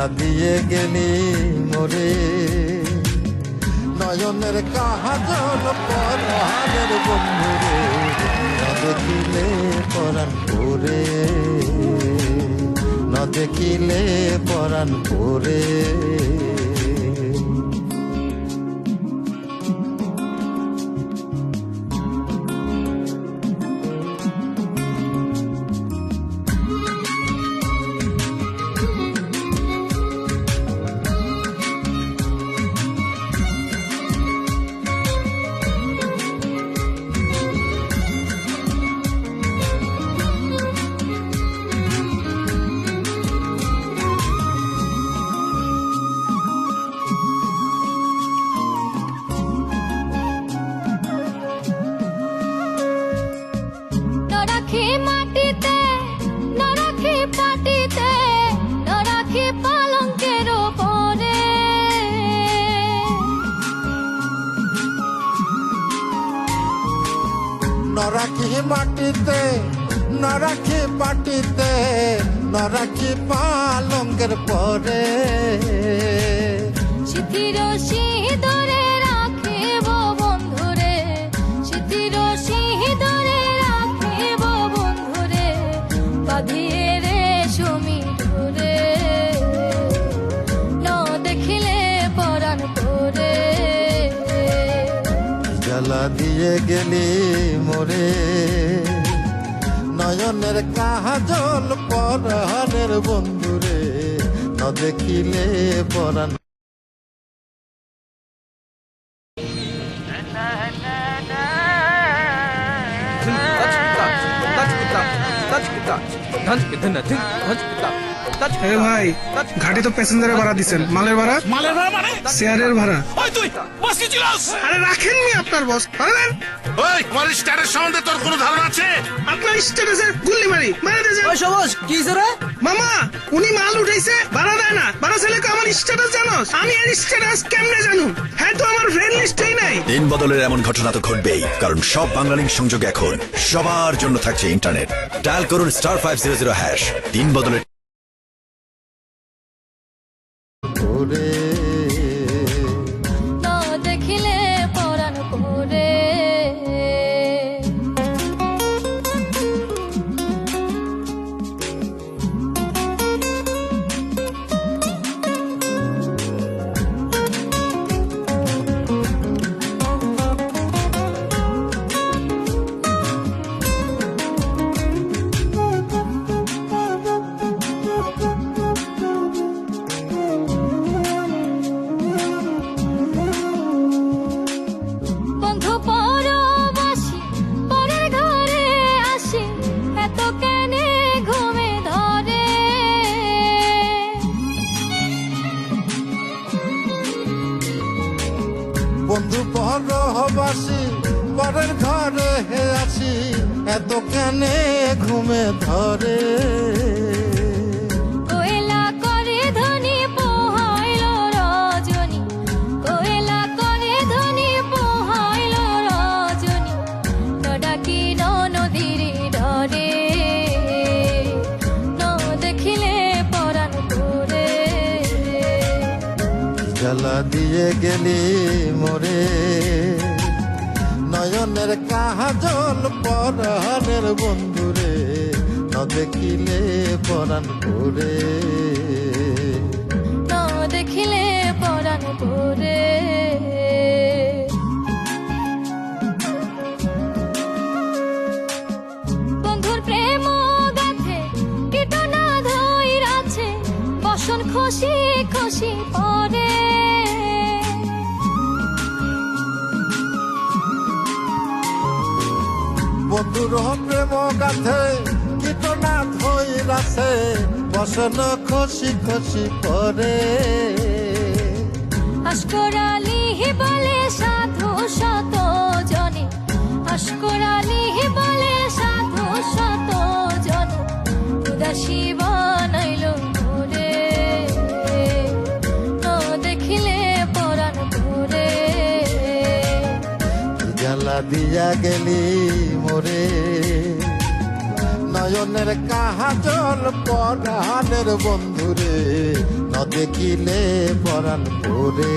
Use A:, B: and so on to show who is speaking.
A: জ্বালা দিয়ে গেলি মোরে, নয়নের কাজল পরাণের বন্ধুরে, না দেখিলে পরাণ পরে, না দেখিলে পরাণ পরে।
B: মাটিতে না রাখি পাটিতে, না রাখি পালঙ্কের ওপরে,
A: না রাখি মাটিতে, না রাখি পাটিতে, না রাখি পালঙ্কের পরে।
B: সিথির সিঁদুরে রাখিব বন্ধুরে, সিথির সিঁদুরে রাখিব বন্ধুরে, বাঁধিয়ে রেশমি ডোরে, না দেখিলে পরাণ পরে।
A: জ্বালা দিয়ে গেলি মোরে, নয়নের কাজল পরাণের বন্ধুরে, না দেখিলে পরাণ।
C: ভাই ঘাটে তো প্যাসেঞ্জারের ভাড়া দিচ্ছেন, মালের ভাড়া?
D: মালের ভাড়া মানে
C: শেয়ারের ভাড়া।
D: ওই তুই বস কি ছিলাস?
C: আরে রাখেননি আপনার বস।
D: ওই আমার স্টারের সম্বন্ধে তোর কোনো ধারণা আছে?
C: আপনার স্ট্যাটাসে গুল্লি মারি মারা দিয়েছে।
E: ওই সবুজ কি রে
C: মামা, উনি মাল উঠাইছে, ভাড়া দেয় না। ভাড়া ছেলেকে আমার স্ট্যাটাস জানোস? আমি এর স্ট্যাটাস কেমনে জানু? হ্যাঁ তো আমার ফ্রেন্ড লিস্টেই নাই।
F: দিন বদলের এমন ঘটনা তো ঘটবেই, কারণ সব বাংলালিংক সংযোগ এখন সবার জন্য থাকছে ইন্টারনেট। ডায়াল করুন *500# দিন বদলের।
B: না দেখিলে পরাণ পরে। বন্ধু পরবাসী পরের ঘরে আসি, এত কেনে ঘুমে ধরে।
A: বন্ধু পরবাসী পরের ঘরে হে আসি, এত কেনে ঘুমে ধরে।
B: কোয়েলা করে ধনী পোহাইল রজনী, কোয়েলা করে ধনী পোহাইল রজনী, ডাকি নদীর ডরে, ন দেখিলে পরাণ পরে।
A: জ্বালা দিয়ে গেলি মোরে, নয়নের কাজল পরাণের বন্ধুরে, না দেখিলে পরাণ পরে,
B: না দেখিলে পরাণ পরে। বন্ধুর প্রেম গাথে কীটনা ধইরাছে, বসন খুশি খুশি পরে।
A: বন্ধুর প্রেম গাথে কীটনা ধইরাছে, বসন খুশি খুশি পরে।
B: আশকরালি বলে সাধু শত জনে, আশকরালি বলে সাধু শত জনে, উদাসী বানাইল মোরে, না দেখিলে পরাণ পরে।
A: জ্বালা দিয়া গেলি মোরে, নয়নের কাজল পরাণের বন্ধুরে, ন দেখিলে পরাণ পরে